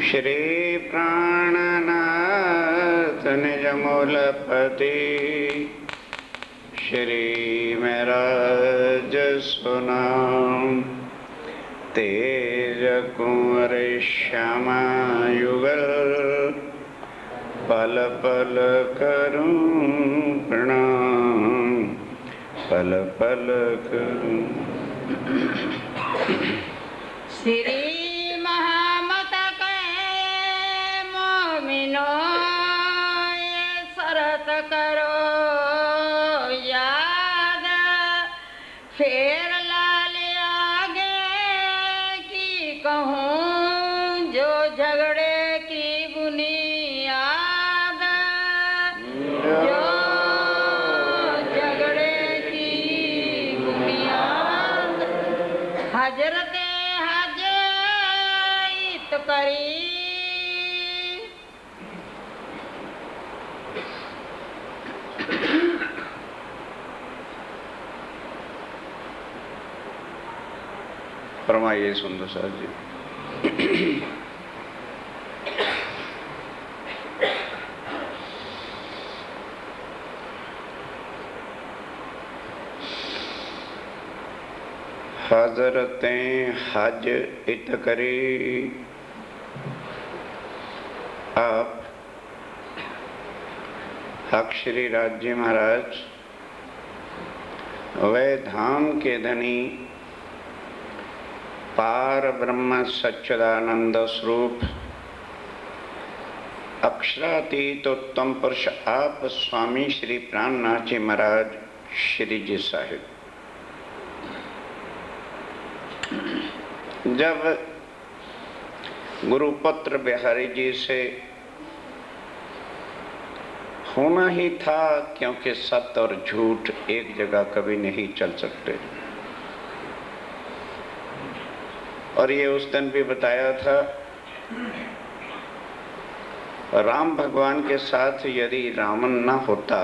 श्री प्राणनाथ निज मूलपति श्री महराज सुनाम तेज कुंवर श्यामा युगल पल पल करूं प्रणाम पल पल करूं। श्री महामत के मोमिनो ये शरत करो याद, फेर लाल आगे की कहूँ जो झगड़े की बुनियाद, जो झगड़े की बुनियाद हजरत करी। फरमाइए सुंदर साहब जी। हजरतें हज इत करी। आप हक श्री राज्य महाराज वह धाम के धनी पार ब्रह्म सच्चिदानंद स्वरूप अक्षरातीत उत्तम पुरुष आप स्वामी श्री प्राणनाथ जी महाराज श्री जी साहिब जब गुरुपुत्र बिहारी जी से होना ही था, क्योंकि सत्य और झूठ एक जगह कभी नहीं चल सकते। और ये उस दिन भी बताया था, राम भगवान के साथ यदि रावण न होता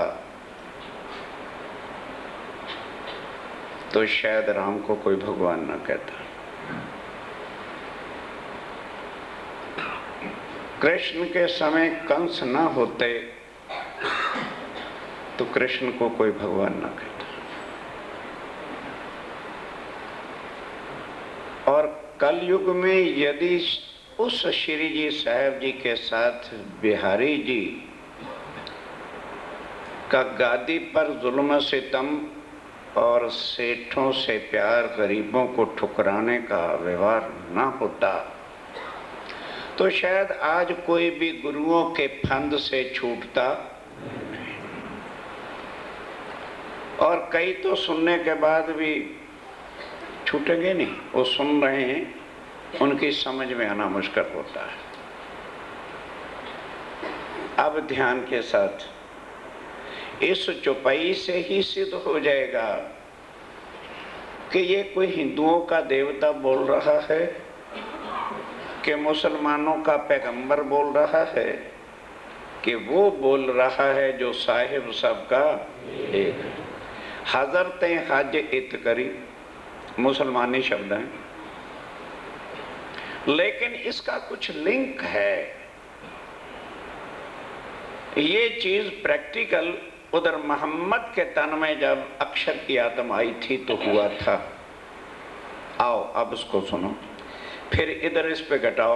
तो शायद राम को कोई भगवान न कहता। कृष्ण के समय कंस न होते तो कृष्ण को कोई भगवान न कहता। और कलयुग में यदि उस श्री जी साहब जी के साथ बिहारी जी का गादी पर जुल्म सितम और सेठों से प्यार, गरीबों को ठुकराने का व्यवहार न होता तो शायद आज कोई भी गुरुओं के फंद से छूटता। और कई तो सुनने के बाद भी छूटेंगे नहीं, वो सुन रहे हैं, उनकी समझ में आना मुश्किल होता है। अब ध्यान के साथ इस चौपाई से ही सिद्ध हो जाएगा कि ये कोई हिंदुओं का देवता बोल रहा है कि मुसलमानों का पैगंबर बोल रहा है कि वो बोल रहा है जो साहिब सबका एक। हजरतें हज इत करी मुसलमानी शब्द है, लेकिन इसका कुछ लिंक है। ये चीज प्रैक्टिकल उधर मोहम्मद के तन में जब अक्षर की आत्म आई थी तो हुआ था। आओ अब उसको सुनो, फिर इधर इस पे घटाओ,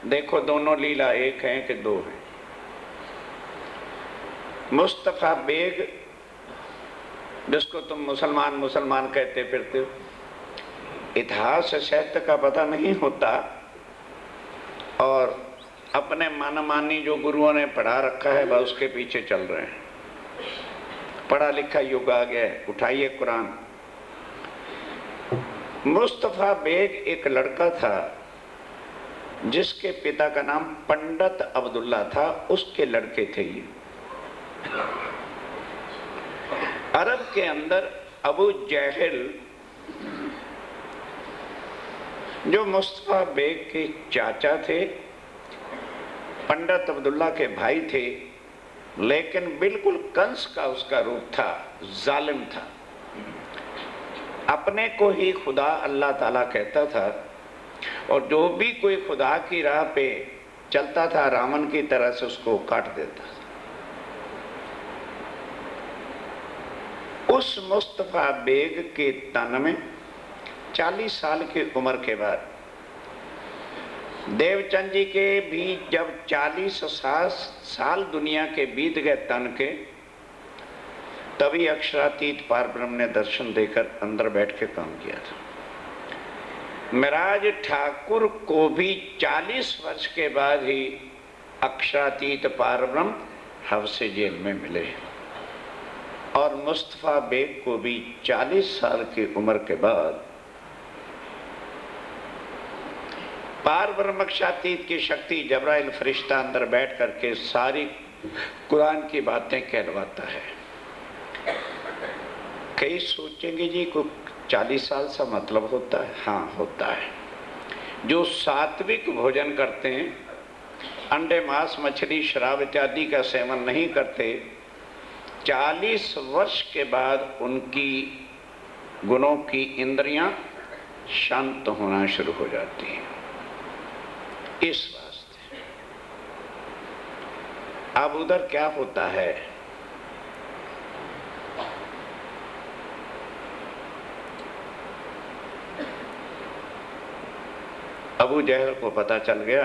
देखो दोनों लीला एक है कि दो है। मुस्तफा बेग जिसको तुम मुसलमान मुसलमान कहते फिरते हो, इतिहास साहित्य का पता नहीं होता और अपने मनमानी जो गुरुओं ने पढ़ा रखा है बस उसके पीछे चल रहे हैं। पढ़ा लिखा युग आ गया, उठाइए कुरान। मुस्तफा बेग एक लड़का था जिसके पिता का नाम पंडित अब्दुल्ला था, उसके लड़के थे ये। अरब के अंदर अबू जहल जो मुस्तफा बेग के चाचा थे, पंडित अब्दुल्ला के भाई थे, लेकिन बिल्कुल कंस का उसका रूप था, जालिम था। अपने को ही खुदा अल्लाह ताला कहता था और जो भी कोई खुदा की राह पे चलता था रावण की तरह से उसको काट देता था। उस मुस्तफा बेग के तन में 40 साल की उम्र के बाद देवचंद जी के भी जब 40 साल दुनिया के बीत गए तन के, तभी अक्षरातीत पारब्रह्म ने दर्शन देकर अंदर बैठ के काम किया था। महाराज ठाकुर को भी 40 वर्ष के बाद ही अक्षरातीत पारब्रह्म हवसे जेल में मिले, और मुस्तफा बेग को भी 40 साल की उम्र के बाद पार ब्रह्म अक्षरातीत की शक्ति जबराइल फरिश्ता अंदर बैठ करके सारी कुरान की बातें कहलवाता है। कई सोचेंगे जी को 40 साल सा मतलब होता है? हाँ होता है। जो सात्विक भोजन करते हैं, अंडे मांस मछली शराब इत्यादि का सेवन नहीं करते, 40 वर्ष के बाद उनकी गुणों की इंद्रियां शांत होना शुरू हो जाती हैं। इस वास्ते अब उधर क्या होता है, अबू जहल को पता चल गया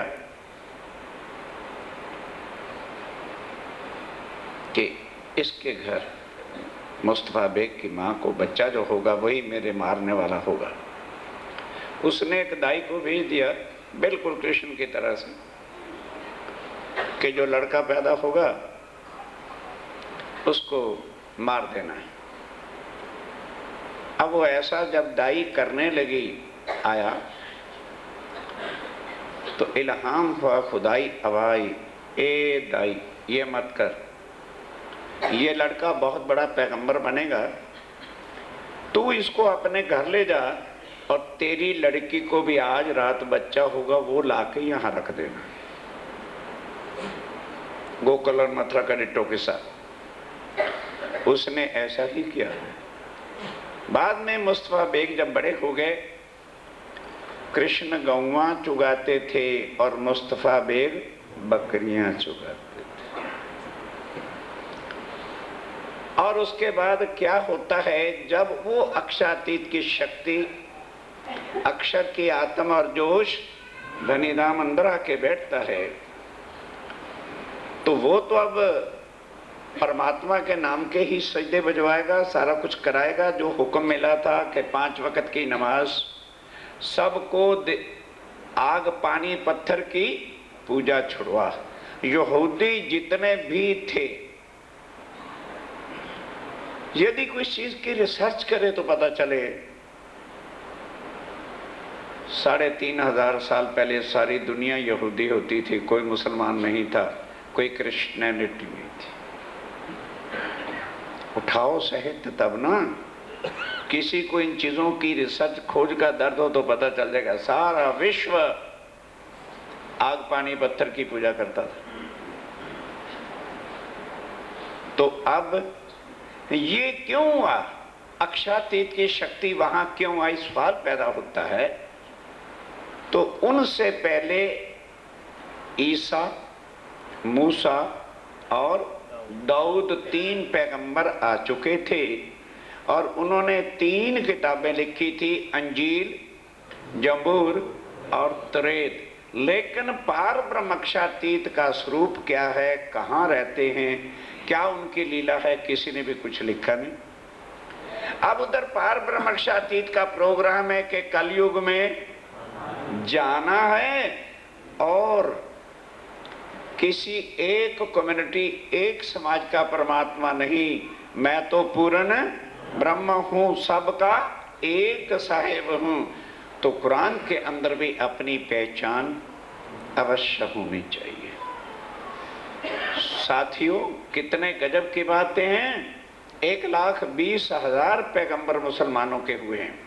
कि इसके घर मुस्तफा बेग की मां को बच्चा जो होगा वही मेरे मारने वाला होगा। उसने एक दाई को भेज दिया बिल्कुल कृष्ण की तरह से कि जो लड़का पैदा होगा उसको मार देना है। अब वो ऐसा जब दाई करने लगी आया तो इल्हाम हुआ खुदाई अवाई, ए दाई ये मत कर, ये लड़का बहुत बड़ा पैगंबर बनेगा, तू इसको अपने घर ले जा और तेरी लड़की को भी आज रात बच्चा होगा वो लाके यहां रख देना। गोकुल और मथुरा का डिट्टो के साथ उसने ऐसा ही किया। बाद में मुस्तफा बेग जब बड़े हो गए, कृष्ण गौवां चुगाते थे और मुस्तफा बेग बकरियां चुगाते थे। और उसके बाद क्या होता है, जब वो अक्षरातीत की शक्ति, अक्षर की आत्मा और जोश धनीधाम अंदर आके बैठता है, तो वो तो अब परमात्मा के नाम के ही सजदे बजवाएगा, सारा कुछ कराएगा। जो हुक्म मिला था कि 5 वक्त की नमाज, सबको आग पानी पत्थर की पूजा छुड़वा। यहूदी जितने भी थे, यदि कोई चीज की रिसर्च करे तो पता चले 3500 साल पहले सारी दुनिया यहूदी होती थी, कोई मुसलमान नहीं था, कोई क्रिश्चियनिटी नहीं थी। उठाओ साहित्य तब ना, किसी को इन चीजों की रिसर्च खोज का दर्द हो तो पता चल जाएगा। सारा विश्व आग पानी पत्थर की पूजा करता था। तो अब ये क्यों हुआ, अक्षरातीत की शक्ति वहां क्यों आई, सवाल पैदा होता है। तो उनसे पहले ईसा, मूसा और दाऊद 3 पैगंबर आ चुके थे और उन्होंने 3 किताबें लिखी थी, अंजील, जबूर और तौरात। लेकिन पार ब्रह्म अक्षरातीत का स्वरूप क्या है, कहाँ रहते हैं, क्या उनकी लीला है, किसी ने भी कुछ लिखा नहीं। अब उधर पार ब्रह्म अक्षरातीत का प्रोग्राम है कि कलयुग में जाना है और किसी एक कम्युनिटी, एक समाज का परमात्मा नहीं, मैं तो पूर्ण ब्रह्म हूं, सबका एक साहेब हूं। तो कुरान के अंदर भी अपनी पहचान अवश्य होनी चाहिए। साथियों, कितने गजब की बातें हैं। 1,20,000 पैगंबर मुसलमानों के हुए हैं।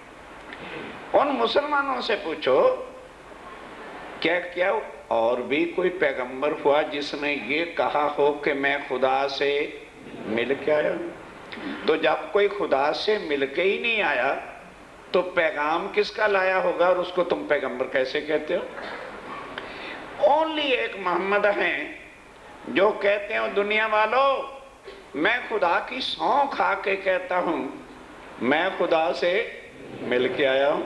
उन मुसलमानों से पूछो क्या क्या और भी कोई पैगंबर हुआ जिसने ये कहा हो कि मैं खुदा से मिल के आया। तो जब कोई खुदा से मिल के ही नहीं आया तो पैगाम किसका लाया होगा और उसको तुम पैगंबर कैसे कहते हो। ओनली एक मोहम्मद हैं जो कहते हैं दुनिया वालों, मैं खुदा की सौं खा के कहता हूं मैं खुदा से मिल के आया हूं,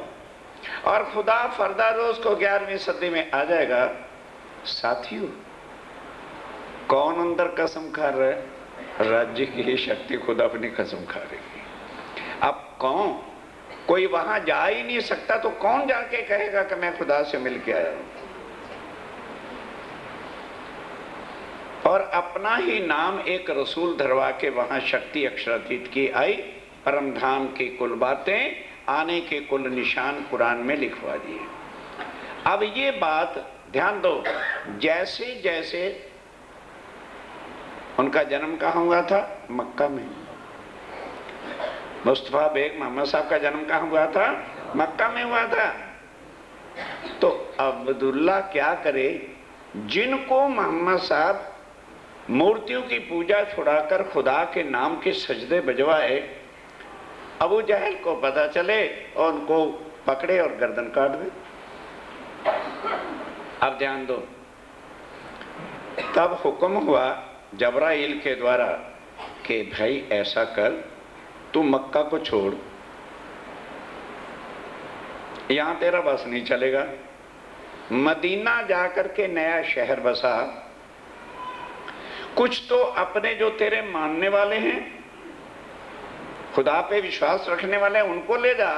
और खुदा फरदा रोज को 11वीं सदी में आ जाएगा। साथियों, कौन अंदर कसम खा रहा है? राज्य की ही शक्ति खुद अपनी कसम खा रही है। अब कौन, कोई वहां जा ही नहीं सकता तो कौन जाके कहेगा कि मैं खुदा से मिल के आया हूं? और अपना ही नाम एक रसूल धरवा के वहां शक्ति अक्षरातीत की आई, परम धाम की कुल बातें, आने के कुल निशान कुरान में लिखवा दिए। अब ये बात ध्यान दो, जैसे जैसे उनका जन्म कहाँ हुआ था? मक्का में। मुस्तफा बेग मोहम्मद साहब का जन्म कहाँ हुआ था? मक्का में हुआ था। तो अब्दुल्ला क्या करे, जिनको मोहम्मद साहब मूर्तियों की पूजा छुड़ाकर खुदा के नाम के सजदे बजवाए, अबू जहल को पता चले और उनको पकड़े और गर्दन काट दे। अब ध्यान दो, तब हुक्म हुआ जबराइल के द्वारा कि भाई ऐसा कर, तू मक्का को छोड़, यहां तेरा बस नहीं चलेगा, मदीना जाकर के नया शहर बसा, कुछ तो अपने जो तेरे मानने वाले हैं, खुदा पे विश्वास रखने वाले हैं, उनको ले जा,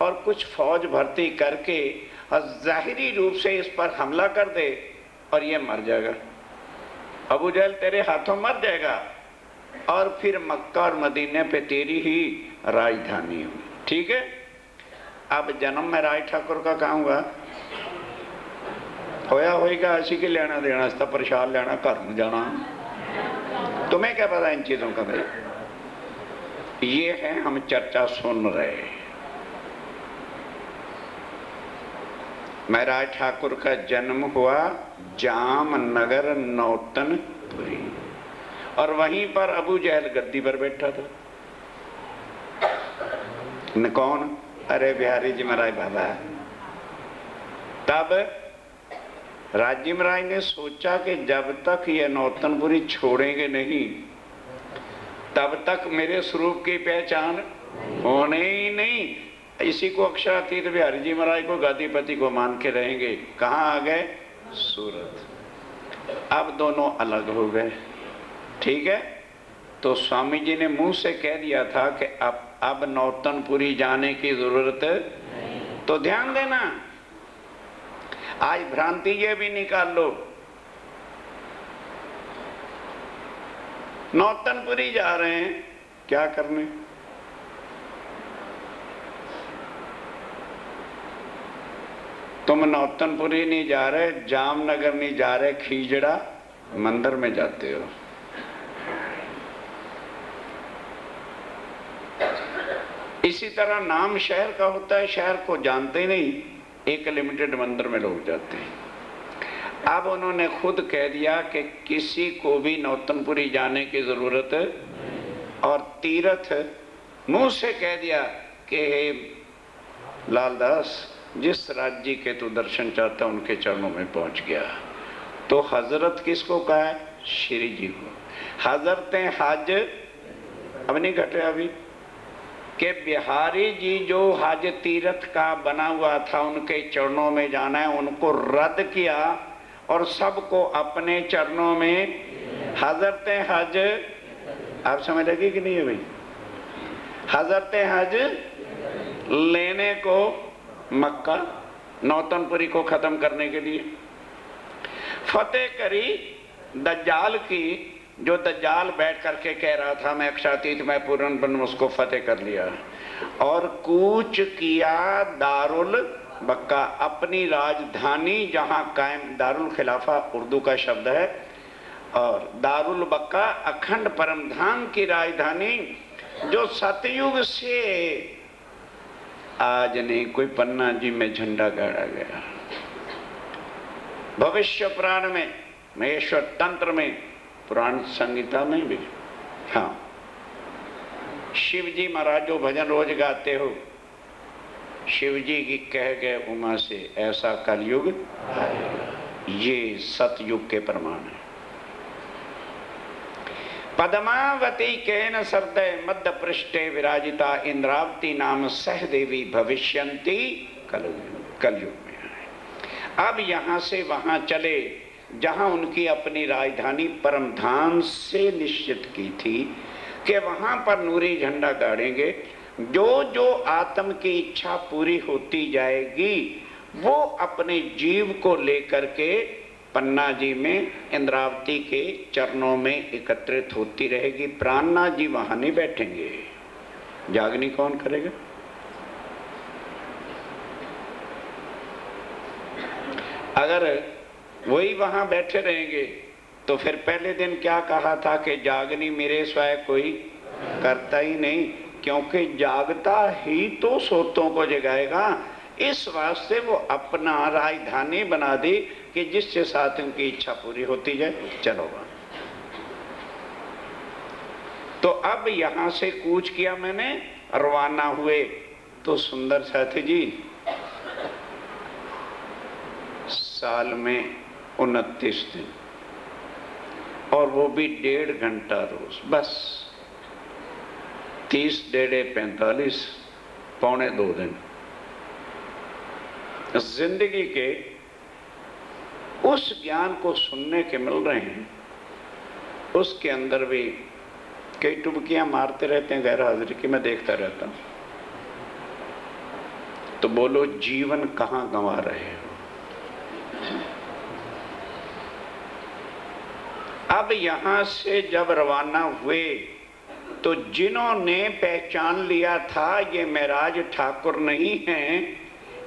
और कुछ फौज भर्ती करके और जाहिरी रूप से इस पर हमला कर दे और ये मर जाएगा, अबू जहल तेरे हाथों मर जाएगा, और फिर मक्का और मदीने पे तेरी ही राजधानी हुई। ठीक है। अब जन्म में राय ठाकुर का कहाँ हुआ? होया होएगा, असी के लेना देना, इसका प्रसाद लेना, घर में जाना, तुम्हें क्या पता इन चीजों का? भाई ये है, हम चर्चा सुन रहे। महाराज ठाकुर का जन्म हुआ जामनगर नौतनपुरी, और वहीं पर अबू जहल गद्दी पर बैठा था। न कौन? अरे बिहारी जी महाराज बाबा। तब राजी महाराज ने सोचा कि जब तक ये नौतनपुरी छोड़ेंगे नहीं, तब तक मेरे स्वरूप की पहचान होने ही नहीं। इसी को अक्षरातीत बिहारी जी महाराज को गादीपति को मान के रहेंगे। कहाँ आ गए? सूरत। अब दोनों अलग हो गए। ठीक है। तो स्वामी जी ने मुंह से कह दिया था कि अब नौतनपुरी जाने की जरूरत है। तो ध्यान देना, आज भ्रांति ये भी निकाल लो, नौतनपुरी जा रहे हैं क्या करने? तुम नौतनपुरी नहीं जा रहे, जामनगर नहीं जा रहे, खीजड़ा मंदिर में जाते हो। इसी तरह नाम शहर का होता है, शहर को जानते ही नहीं, एक लिमिटेड मंदिर में लोग जाते हैं। अब उन्होंने खुद कह दिया कि किसी को भी नौतनपुरी जाने की जरूरत है, और तीर्थ मुंह से कह दिया कि हे लालदास, जिस राज्य के तू दर्शन चाहता उनके चरणों में पहुंच गया। तो हजरत किसको कहा है? श्री जी को। हजरत हज अब नहीं घटे अभी कि बिहारी जी जो हज तीर्थ का बना हुआ था उनके चरणों में जाना है, उनको रद्द किया और सबको अपने चरणों में। हजरत हज आप समझ लगी कि नहीं है भाई? हजरत हज लेने को मक्का, नौतनपुरी को खत्म करने के लिए फतेह करी दज्जाल की। जो दज्जाल बैठ करके कह रहा था मैं अक्षरातीत मैं पूर्ण ब्रह्म, उसको फतेह कर लिया। और कूच किया दारुल बक्का, अपनी राजधानी जहां कायम, दारुल खिलाफा उर्दू का शब्द है, और दारुल बक्का अखंड परम धाम की राजधानी, जो सतयुग से आज नहीं, कोई पन्ना जी में झंडा गाड़ा गया। भविष्य पुराण में, महेश्वर तंत्र में, पुराण संहिता में भी, हाँ, शिव जी महाराज जो भजन रोज गाते हो, शिव जी की कह गए उमा से ऐसा कलयुग आएगा। ये सतयुग के प्रमाण है। पद्मावती केन सरदय मध्य पृष्ठे विराजिता इंद्रावती नाम सहदेवी भविष्यंती कलयुग में आए। अब यहाँ से वहाँ चले जहाँ उनकी अपनी राजधानी परमधाम से निश्चित की थी कि वहाँ पर नूरी झंडा गाड़ेंगे। जो जो आत्म की इच्छा पूरी होती जाएगी वो अपने जीव को लेकर के पन्ना जी में इंद्रावती के चरणों में एकत्रित होती रहेगी। प्राणनाथ जी वहां नहीं बैठेंगे, जागनी कौन करेगा? अगर वही वहां बैठे रहेंगे तो फिर पहले दिन क्या कहा था कि जागनी मेरे स्वयं कोई करता ही नहीं, क्योंकि जागता ही तो सोतों को जगाएगा। इस वास्ते वो अपना राजधानी बना दी कि जिससे साथ उनकी इच्छा पूरी होती जाए। चलो तो अब यहां से कूच किया मैंने, रवाना हुए तो सुंदर साथी जी साल में 29 दिन और वो भी 1.5 घंटा रोज, बस 30 डेढ़े 45 पौने 2 दिन जिंदगी के उस ज्ञान को सुनने के मिल रहे हैं। उसके अंदर भी कई टुबकियां मारते रहते हैं गैर हाजिरी की, मैं देखता रहता हूं। तो बोलो जीवन कहां गंवा रहे हो? अब यहां से जब रवाना हुए तो जिन्होंने पहचान लिया था ये महराज ठाकुर नहीं हैं,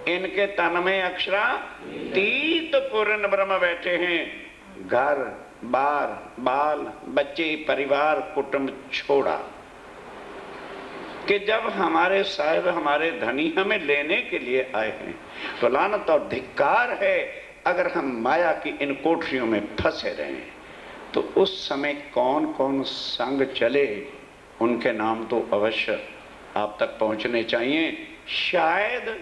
इनके तन में अक्षरा तीत पूर्ण ब्रह्म बैठे हैं। घर बार बाल बच्चे परिवार कुटुंब छोड़ा कि जब हमारे साहिब हमारे धनी हमें लेने के लिए आए हैं तो लानत और धिक्कार है अगर हम माया की इन कोठरियों में फंसे रहे। तो उस समय कौन कौन संग चले उनके नाम तो अवश्य आप तक पहुंचने चाहिए। शायद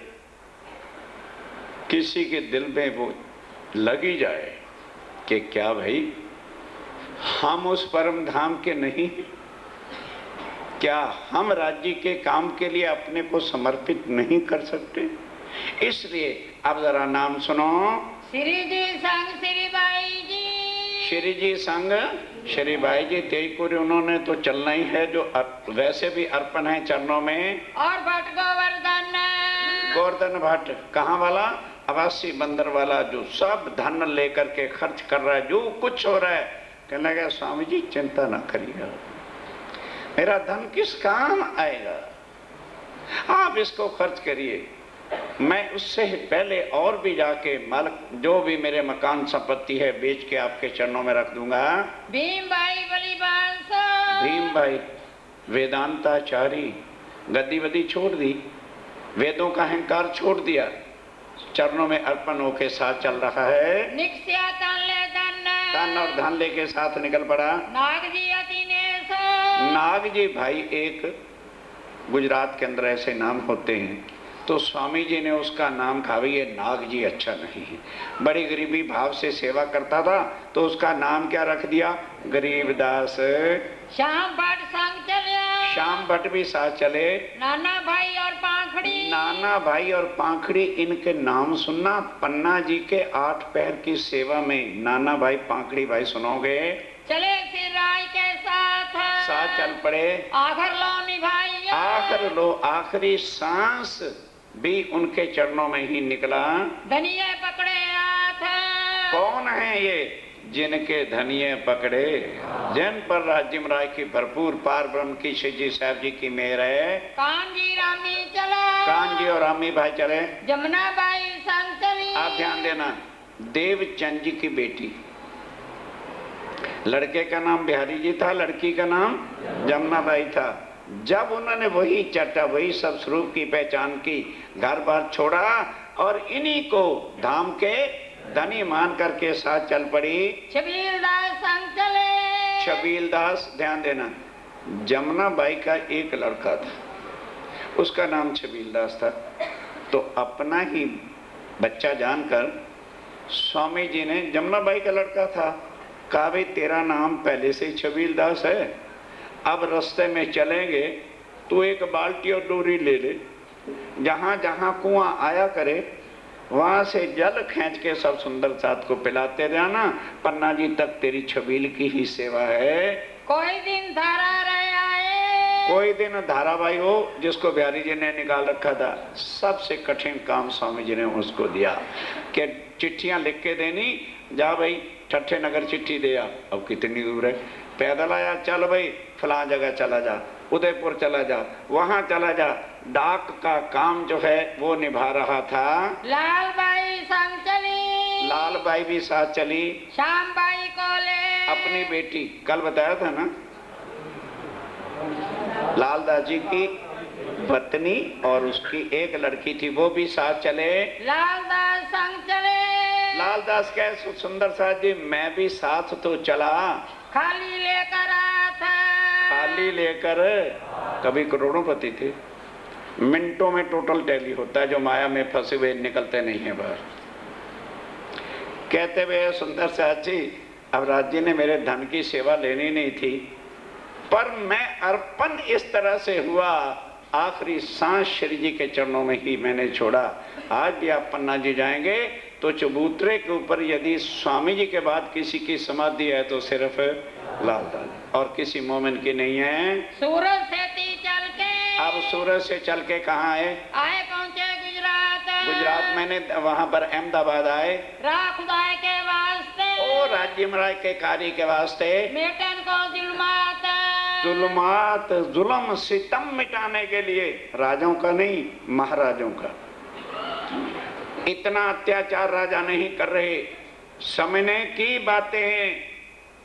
किसी के दिल में वो लगी जाए कि क्या भाई हम उस परम धाम के नहीं, क्या हम राज्य के काम के लिए अपने को समर्पित नहीं कर सकते? इसलिए अब जरा नाम सुनो। श्री जी संग श्री बाई जी, श्री जी संग श्री बाई जी तेरी पूरी उन्होंने तो चलना ही है, जो वैसे भी अर्पण है चरणों में। और भट्ट गोवर्धन, गोवर्धन भट्ट कहाँ वाला? अवासी बंदर वाला, जो सब धन लेकर के खर्च कर रहा है, जो कुछ हो रहा है। कहने लगा स्वामी जी चिंता ना करिएगा, मेरा धन किस काम आएगा, आप इसको खर्च करिए, मैं उससे पहले और भी जाके मालिक जो भी मेरे मकान संपत्ति है बेच के आपके चरणों में रख दूंगा। भीम भाई बलिबांस, भीम भाई वेदांताचारी, गद्दी वद्दी छोड़ दी, वेदों का अहंकार छोड़ दिया, चरणों में अर्पण होके साथ चल रहा है। निक्ष्या तन ले तन और धन लेके साथ निकल पड़ा। नाग जी अतिनेश, नाग जी भाई एक गुजरात के अंदर ऐसे नाम होते हैं, तो स्वामी जी ने उसका नाम कहा ये नाग जी अच्छा नहीं है, बड़ी गरीबी भाव से सेवा करता था तो उसका नाम क्या रख दिया? गरीबदास। श्याम भट्ट संग चले, श्याम भट्ट भी साथ चले। नाना भाई और पाखड़ी, नाना भाई और पाखड़ी, इनके नाम सुनना। पन्ना जी के 8 पैर की सेवा में नाना भाई पाखड़ी भाई सुनोगे। चले फिर राय के साथ चल पड़े। आखिर लो निभाइए, आखिर लो, आखिरी सांस भी उनके चरणों में ही निकला। धनिये पकड़े हाथ, कौन है ये? जिनके धनिये पकड़े, जिन पर राजिम राय की भरपूर पार ब्रह्म की शिवजी साहब जी की मेहर है। कांजी रामी चला, कांजी और रामी भाई चले। जमुना बाई संग चली। आप ध्यान देना, देवचंद जी की बेटी, लड़के का नाम बिहारी जी था, लड़की का नाम जमुना बाई था। जब उन्होंने वही चटा वही सब स्वरूप की पहचान की, घर बार छोड़ा और इन्हीं को धाम के धनी मान करके साथ चल पड़ी। छबील दास संग चले, छबील दास, ध्यान देना, जमुना बाई का एक लड़का था, उसका नाम छबील दास था। तो अपना ही बच्चा जानकर स्वामी जी ने, जमुनाबाई का लड़का था, कहा भाई तेरा नाम पहले से ही छबीलदास है, अब रास्ते में चलेंगे तो एक बाल्टी और डोरी ले ले, जहां जहां कुआं आया करे वहां से जल खींच के सब सुंदर साथ को पिलाते रहना, पन्ना जी तक तेरी छबील की ही सेवा है। कोई दिन धारा रहे आए, कोई दिन धारावाही हो, जिसको बिहारी जी ने निकाल रखा था। सबसे कठिन काम स्वामी जी ने उसको दिया कि चिट्ठियां लिख के देनी, जा भाई ठट्ठे नगर चिट्ठी दे आ। अब कितनी दूर है, पैदल आया, चल भाई फला जगह चला जा, उदयपुर चला जा, वहां चला जा। डाक का काम जो है वो निभा रहा था लाल बाई संग चली, लाल बाई भी साथ चली, श्याम बाई को ले अपनी बेटी, कल बताया था ना, लालदास जी की पत्नी और उसकी एक लड़की थी, वो भी साथ चले। लालदास संग चले, लालदास कहे सुंदर साथ जी मैं भी साथ तो चला, खाली लेकर आया था, खाली लेकर। कभी करोड़ोंपति थे, मिनटों में टोटल टैली होता है, जो माया में फंसे हुए निकलते नहीं है बाहर। कहते हुए सुंदर साथ जी अब राज जी ने मेरे धन की सेवा लेनी नहीं थी, पर मैं अर्पण इस तरह से हुआ, आखिरी सांस श्री जी के चरणों में ही मैंने छोड़ा। आज भी आप पन्ना जी जाएंगे तो चबूतरे के ऊपर यदि स्वामी जी के बाद किसी की समाधि है तो सिर्फ लालदास और किसी मोमिन की नहीं है। सूरत से चल के, अब सूरत से चल के कहाँ आए? पहुंचे गुजरात। गुजरात मैंने वहाँ पर अहमदाबाद आए, खुदाई के वास्ते, ओ राज्य महाराज के कार्य के वास्ते, बेटन को जुल्मात जुल्म सितम मिटाने के लिए, राजाओं का नहीं महाराजों का। इतना अत्याचार राजा नहीं कर रहे, समझने की बातें हैं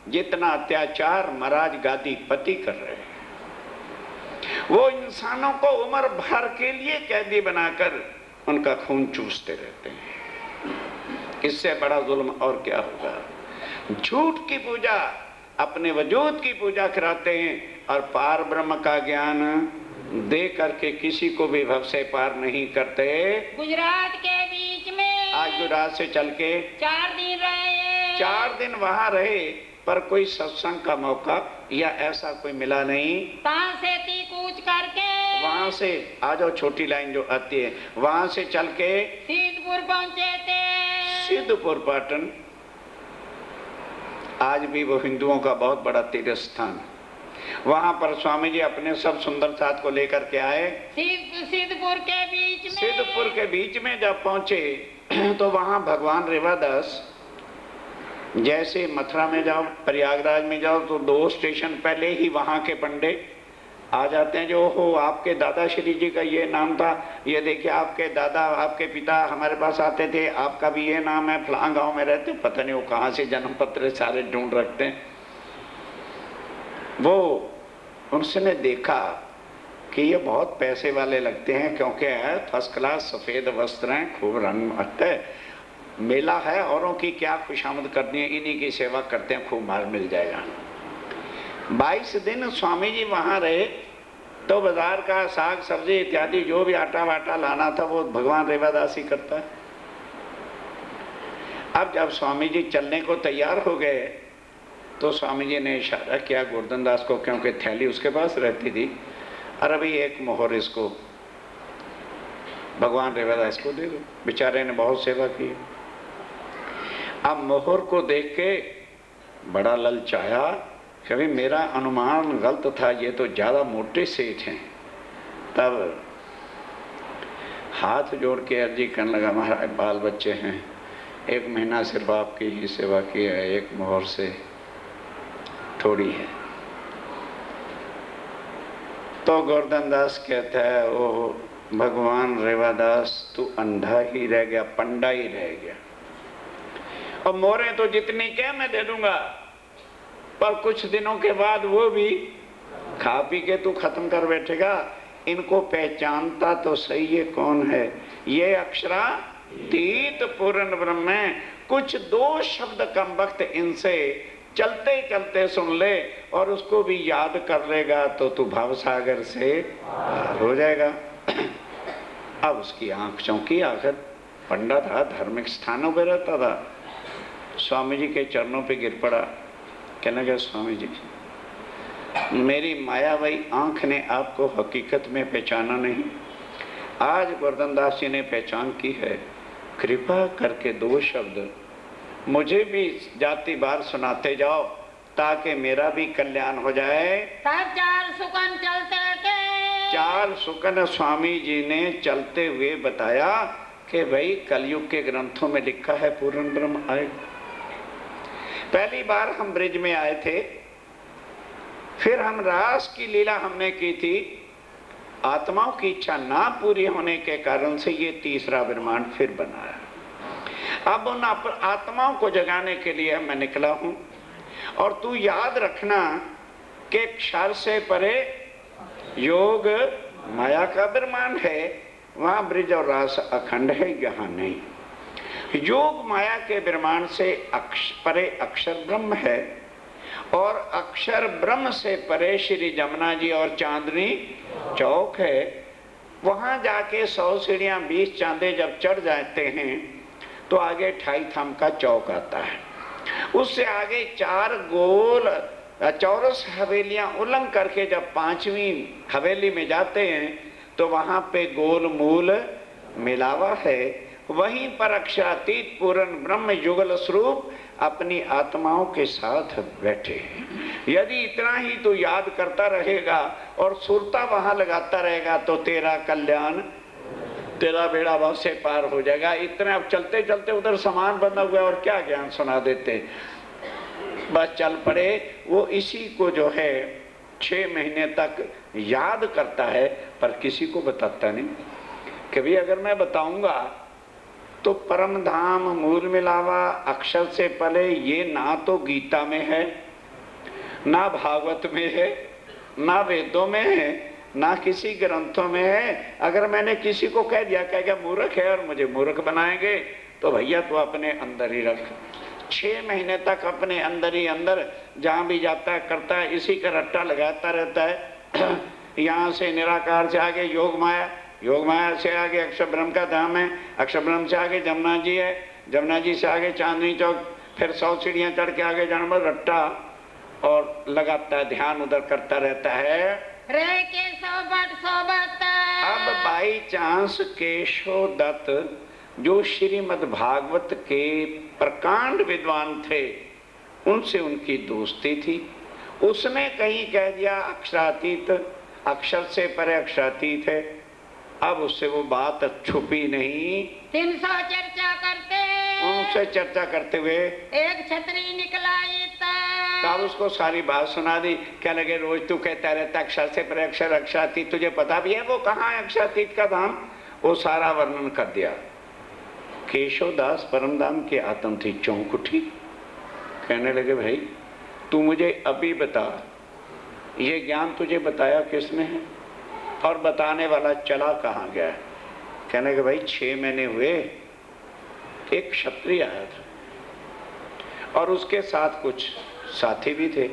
जितना अत्याचार महाराज गादी पति कर रहे हैं। वो इंसानों को उम्र भर के लिए कैदी बनाकर उनका खून चूसते रहते हैं। इससे बड़ा जुल्म और क्या होगा? झूठ की पूजा, अपने वजूद की पूजा कराते हैं और पार ब्रह्म का ज्ञान दे करके किसी को भी भव से पार नहीं करते। गुजरात के बीच में आज गुजरात से चल के 4 दिन रहे, 4 दिन वहां रहे, पर कोई सत्संग का मौका या ऐसा कोई मिला नहीं। से कूच करके वहां से आ जाओ, छोटी लाइन जो आती है वहां से चल के सिद्धपुर पहुंचे थे। सिद्धपुर पाटन आज भी वो हिंदुओं का बहुत बड़ा तीर्थ स्थान। वहां पर स्वामी जी अपने सब सुंदर साथ को लेकर के आए। सिद्धपुर के बीच में, सिद्धपुर के बीच में जब पहुंचे तो वहां भगवान रेवादास, जैसे मथुरा में जाओ, प्रयागराज में जाओ तो 2 स्टेशन पहले ही वहां के पंडे आ जाते हैं, जो हो आपके दादा श्री जी का ये नाम था, ये देखिए आपके दादा आपके पिता हमारे पास आते थे, आपका भी ये नाम है, फलां गांव में रहते, पता नहीं वो कहाँ से जन्म पत्र सारे ढूंढ रखते हैं। वो उनसे देखा कि ये बहुत पैसे वाले लगते हैं, क्योंकि फर्स्ट क्लास सफ़ेद वस्त्र हैं, खूब रंग आता है, मेला है, औरों की क्या खुशामद करनी है, इन्हीं की सेवा करते हैं, खूब माल मिल जाएगा। 22 दिन स्वामी जी वहाँ रहे तो बाजार का साग सब्जी इत्यादि जो भी आटा वाटा लाना था वो भगवान रेवादास ही करता है। अब जब स्वामी जी चलने को तैयार हो गए तो स्वामी जी ने इशारा किया गोवर्धन दास को, क्योंकि थैली उसके पास रहती थी, अरे भाई एक मोहर इसको भगवान रेवादास को दे दो, बेचारे ने बहुत सेवा की। अब मोहर को देख के बड़ा ललचाया, कभी मेरा अनुमान गलत था, ये तो ज़्यादा मोटे सेठ हैं। तब हाथ जोड़ के अर्जी करने लगा, महाराज बाल बच्चे हैं, 1 महीना सिर्फ आपकी ही सेवा की है, एक मोहर से थोड़ी है। तो गोवर्धन दास कहता है, ओ भगवान रेवादास तू अंधा ही रह गया, पंडा ही रह गया, और मोहरें तो जितनी क्या मैं दे दूंगा, पर कुछ दिनों के बाद वो भी खा पी के तू खत्म कर बैठेगा। इनको पहचानता तो सही है कौन है, ये अक्षरातीत पूर्ण ब्रह्म है। कुछ 2 शब्द कम वक्त इनसे चलते चलते सुन ले और उसको भी याद कर लेगा तो तू भव सागर से पार हो जाएगा। अब उसकी आंख चौंकी, आखिर पंडा था, धार्मिक स्थानों पे रहता था। स्वामी जी के चरणों पे गिर पड़ा, कहने लगा स्वामी जी, मेरी मायावी आंख ने आपको हकीकत में पहचाना नहीं, आज गोवर्धन दास जी ने पहचान की है, कृपा करके 2 शब्द मुझे भी जाति बार सुनाते जाओ ताकि मेरा भी कल्याण हो जाए। तब 4 सुकन चलते थे। 4 सुकन स्वामी जी ने चलते हुए बताया कि भाई कलयुग के ग्रंथों में लिखा है पूर्ण ब्रह्म आए। पहली बार हम ब्रिज में आए थे, फिर हम रास की लीला हमने की थी, आत्माओं की इच्छा ना पूरी होने के कारण से ये तीसरा ब्रह्मांड फिर बनाया। अब उन आत्माओं को जगाने के लिए मैं निकला हूं, और तू याद रखना कि क्षर से परे योग माया का ब्रह्मांड है, वहां ब्रिज और रास अखंड है, यहाँ नहीं। योग माया के ब्रह्मांड से परे अक्षर ब्रह्म है, और अक्षर ब्रह्म से परे श्री जमुना जी और चांदनी चौक है। वहां जाके 100 सीढ़ियां 20 चांदे जब चढ़ जाते हैं तो आगे 28 थाम का चौक आता है। उससे आगे 4 गोल चौरस हवेलियां उल्लंघ करके जब 5वीं हवेली में जाते हैं तो वहां पे गोल मूल मिलावा है। वहीं पर अक्षरातीत पूर्ण ब्रह्म युगल स्वरूप अपनी आत्माओं के साथ बैठे हैं। यदि इतना ही तू याद करता रहेगा और सुरता वहां लगाता रहेगा तो तेरा कल्याण, तेरा बेड़ा बहुत से पार हो जाएगा। इतना अब चलते चलते उधर सामान बंधा हुआ और क्या ज्ञान सुना देते, बस चल पड़े। वो इसी को जो है 6 महीने तक याद करता है पर किसी को बताता नहीं। कभी अगर मैं बताऊंगा तो परम धाम, मूल मिलावा, अक्षर से पले, ये ना तो गीता में है, ना भागवत में है, ना वेदों में है, ना किसी ग्रंथों में है। अगर मैंने किसी को कह दिया कहेगा मूर्ख है और मुझे मूर्ख बनाएंगे, तो भैया तो अपने अंदर ही रख। 6 महीने तक अपने अंदर ही अंदर जहां भी जाता है करता है, इसी का रट्टा लगाता रहता है। यहाँ से निराकार से आगे योग माया, योग माया से आगे अक्षर ब्रह्म का धाम है, अक्षर ब्रह्म से आगे जमुना जी है, जमुना जी से आगे चांदनी चौक, फिर 100 सीढ़ियां चढ़ के आगे जाना रट्टा, और लगाता है ध्यान उधर करता रहता है। रे के सोबत अब बाई चांस केशव दत्त जो श्रीमद् भागवत के प्रकांड विद्वान थे, उनसे उनकी दोस्ती थी। उसने कहीं कह दिया अक्षरातीत, अक्षर से परे अक्षरातीत है। अब उससे वो बात छुपी नहीं, 300 चर्चा करते, उनसे चर्चा करते हुए एक छतरी निकला तब उसको सारी बात सुना दी। क्या लगे रोज तू कहता रहता अक्षर से परे अक्षर, अक्षरातीत, तुझे पता भी है वो कहाँ है अक्षरातीत का धाम? वो सारा वर्णन कर दिया। केशव दास परम धाम के आत्म थी चौंक उठी, कहने लगे भाई तू मुझे अभी बता, ये ज्ञान तुझे बताया किसने है और बताने वाला चला कहाँ गया? कहने लगे भाई 6 महीने हुए, एक क्षत्रिय आया था और उसके साथ कुछ साथी भी थे।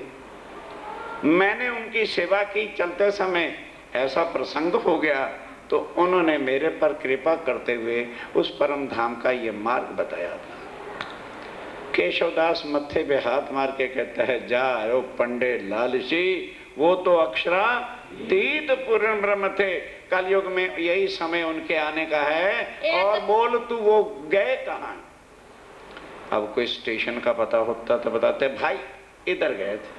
मैंने उनकी सेवा की, चलते समय ऐसा प्रसंग हो गया तो उन्होंने मेरे पर कृपा करते हुए उस परम धाम का ये मार्ग बताया था। केशवदास मत्थे पे हाथ मार के कहता है, जा ओ पंडे लालची, वो तो अक्षरातीत पूर्ण ब्रह्म थे, कलयुग में यही समय उनके आने का है। और बोल तू वो गए कहाँ? अब कोई स्टेशन का पता होता तो बताते भाई इधर गए थे।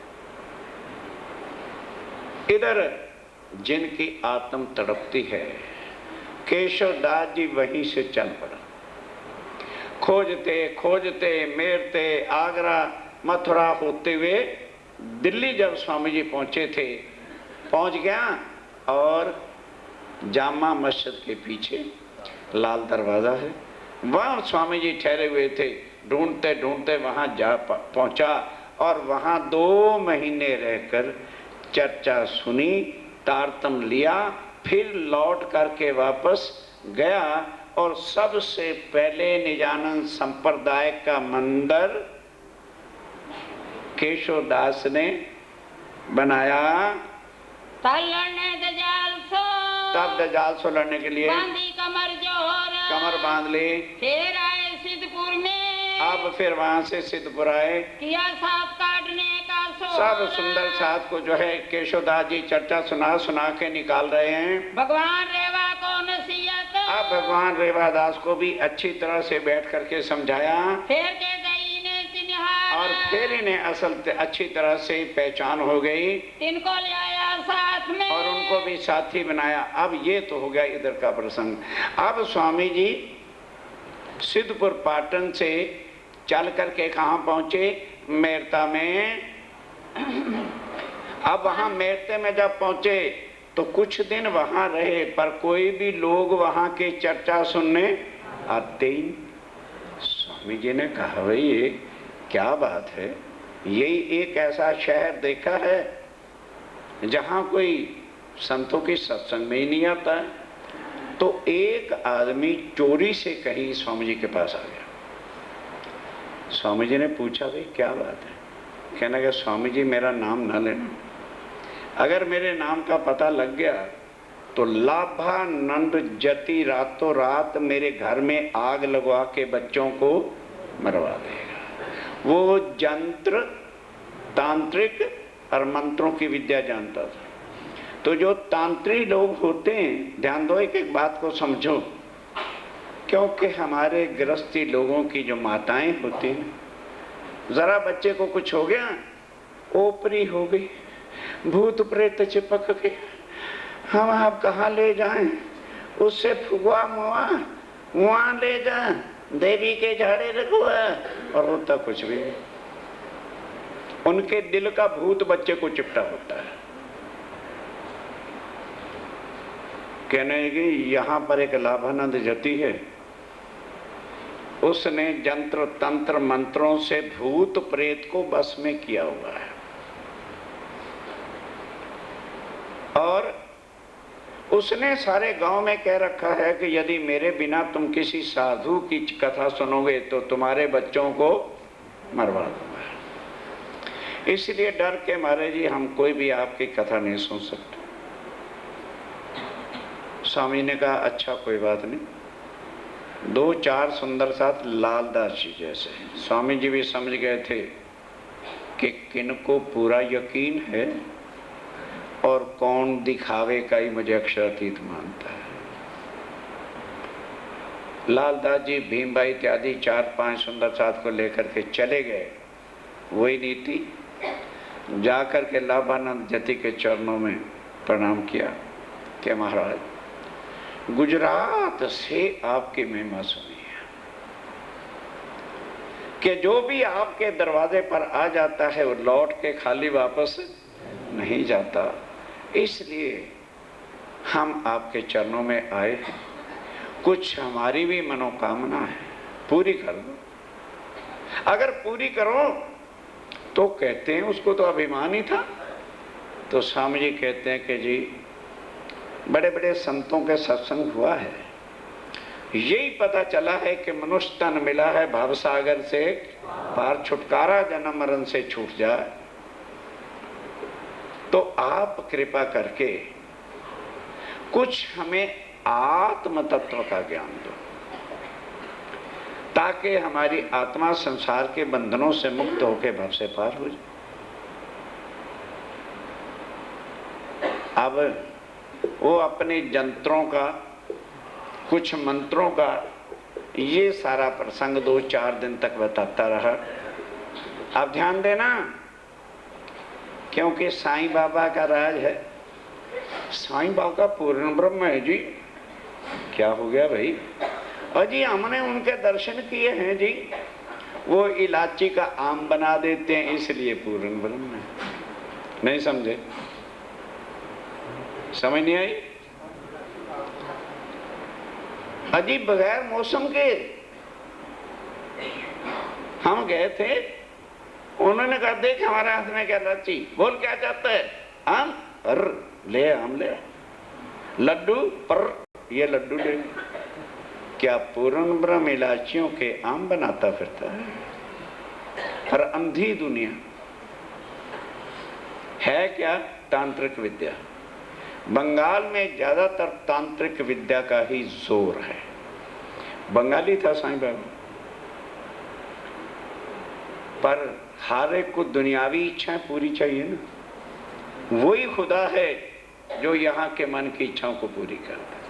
इधर जिनकी आत्म तड़पती है, केशवदास जी वहीं से चल पड़ा। खोजते खोजते मेरते आगरा मथुरा होते हुए दिल्ली जब स्वामी जी पहुंचे थे, पहुंच गया और जामा मस्जिद के पीछे लाल दरवाजा है, वहां स्वामी जी ठहरे हुए थे। ढूंढते ढूंढते वहां जा पहुंचा और वहां 2 महीने रहकर चर्चा सुनी, तारतम लिया, फिर लौट करके वापस गया और सबसे पहले निजानंद संप्रदाय का मंदिर केशवदास ने बनाया। तब दज्जाल से लड़ने के लिए बांधी कमर जोहर, कमर बांध ली। फिर आए सिद्धपुर में, अब फिर वहां से सिद्धपुर आए, किया साथ काटने का सब सुंदर साथ को जो है केशवदास जी चर्चा सुना सुना के निकाल रहे हैं। भगवान रेवा को नसीहत, अब भगवान रेवादास को भी अच्छी तरह से बैठ करके समझाया, फिर के गई ने सिनिहार, और फिर इन्हें असल अच्छी तरह से पहचान हो गई, इनको ले आया साथ में, और उनको भी साथी बनाया। अब ये तो हो गया इधर का प्रसंग। अब स्वामी जी सिद्धपुर पाटन से चल करके कहाँ पहुंचे? मेरता में। अब वहां मेरते में जब पहुंचे तो कुछ दिन वहां रहे, पर कोई भी लोग वहां की चर्चा सुनने आते ही। स्वामी जी ने कहा भाई ये क्या बात है, यही एक ऐसा शहर देखा है जहां कोई संतों की सत्संग में ही नहीं आता है। तो एक आदमी चोरी से कहीं स्वामी जी के पास आ गया। स्वामी जी ने पूछा भाई क्या बात है? कहने लगा स्वामी जी मेरा नाम ना लेना, अगर मेरे नाम का पता लग गया तो लाभानंद जति रातों रात मेरे घर में आग लगवा के बच्चों को मरवा देगा। वो जंत्र तांत्रिक और मंत्रों की विद्या जानता था। तो जो तांत्रिक लोग होते हैं, ध्यान दो एक एक बात को समझो, क्योंकि हमारे गृहस्थी लोगों की जो माताएं होती हैं, जरा बच्चे को कुछ हो गया, ओपरी हो गई, भूत प्रेत चिपक के, हम आप कहाँ ले जाएं, उससे फुगवा मुआ वहां ले जा, देवी के झाड़े रखवा, और होता कुछ भी नहीं। उनके दिल का भूत बच्चे को चिपटा होता है। कहने की यहाँ पर एक लाभानंद जति है, उसने जंत्र तंत्र मंत्रों से भूत प्रेत को बस में किया हुआ है, और उसने सारे गांव में कह रखा है कि यदि मेरे बिना तुम किसी साधु की कथा सुनोगे तो तुम्हारे बच्चों को मरवा दूंगा। इसलिए डर के मारे जी हम कोई भी आपकी कथा नहीं सुन सकते। स्वामी ने कहा अच्छा कोई बात नहीं। दो चार सुंदर साथ लालदास जी जैसे, स्वामी जी भी समझ गए थे कि किनको पूरा यकीन है और कौन दिखावे का ही मुझे अक्षरातीत मानता है। लालदास जी भीमबाई इत्यादि चार पांच सुंदर साथ को लेकर के चले गए। वही नीति जाकर के लाभानंद जति के चरणों में प्रणाम किया कि महाराज गुजरात से आपकी महिमा सुनी है कि जो भी आपके दरवाजे पर आ जाता है वो लौट के खाली वापस नहीं जाता, इसलिए हम आपके चरणों में आए हैं। कुछ हमारी भी मनोकामना है, पूरी कर दो। अगर पूरी करो तो कहते हैं उसको तो अभिमान ही था। तो स्वामी जी कहते हैं कि जी बड़े बड़े संतों के सत्संग हुआ है, यही पता चला है कि मनुष्य तन मिला है भवसागर से पार, छुटकारा जन्म मरण से छूट जाए। तो आप कृपा करके कुछ हमें आत्म तत्व का ज्ञान दो, ताकि हमारी आत्मा संसार के बंधनों से मुक्त होकर भव से पार हो जाए। अब वो अपने जंत्रों का, कुछ मंत्रों का ये सारा प्रसंग 2-4 दिन तक बताता रहा। अब ध्यान देना, क्योंकि साईं बाबा का राज है। साईं बाबा पूर्ण ब्रह्म है जी। क्या हो गया भाई? और जी हमने उनके दर्शन किए हैं जी, वो इलायची का आम बना देते हैं इसलिए पूर्ण ब्रह्म है। नहीं समझे? समझ नहीं आई? अजीब बगैर मौसम के हम गए थे, उन्होंने कहा देख हमारे हाथ में क्या लाची, बोल क्या चाहता है? आम? ले आम ले। लड्डू? पर ये लड्डू ले। क्या पूर्ण ब्रह्म इलायचियों के आम बनाता फिरता है? पर अंधी दुनिया है क्या? तांत्रिक विद्या। बंगाल में ज्यादातर तांत्रिक विद्या का ही जोर है। बंगाली था साईं बाबा, पर हर एक को दुनियावी इच्छाएं पूरी चाहिए ना। वही खुदा है जो यहाँ के मन की इच्छाओं को पूरी करता है।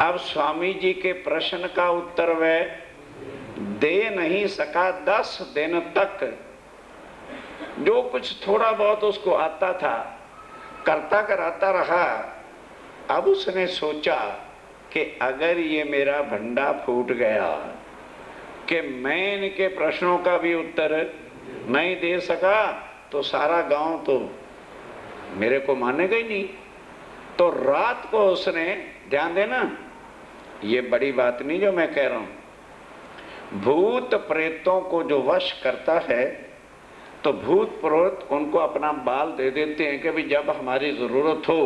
अब स्वामी जी के प्रश्न का उत्तर वह दे नहीं सका 10 दिन तक। जो कुछ थोड़ा बहुत उसको आता था करता कराता रहा। अब उसने सोचा कि अगर ये मेरा भंडा फूट गया कि मैं इनके प्रश्नों का भी उत्तर नहीं दे सका तो सारा गांव तो मेरे को मानेगा ही नहीं। तो रात को उसने, ध्यान देना ये बड़ी बात नहीं जो मैं कह रहा हूं, भूत प्रेतों को जो वश करता है तो भूत प्रेत उनको अपना बाल दे देते हैं कि भाई जब हमारी जरूरत हो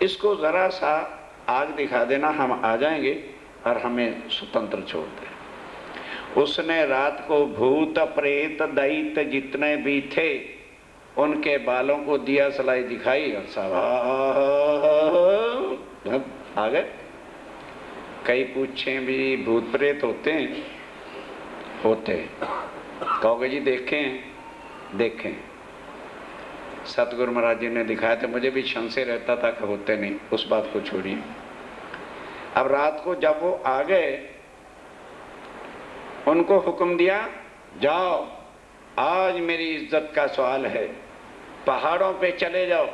इसको जरा सा आग दिखा देना, हम आ जाएंगे और हमें स्वतंत्र छोड़ दे। उसने रात को भूत प्रेत दैत्य जितने भी थे उनके बालों को दिया सलाई दिखाई और सब आ गए। कई पूछे भी भूत प्रेत होते हैं? होते हैं। कहोगे जी देखें सतगुरु महाराज जी ने दिखाया था, मुझे भी संशय रहता था कि होते नहीं, उस बात को छोड़िए। अब रात को जब वो आ गए उनको हुक्म दिया जाओ आज मेरी इज्जत का सवाल है, पहाड़ों पे चले जाओ,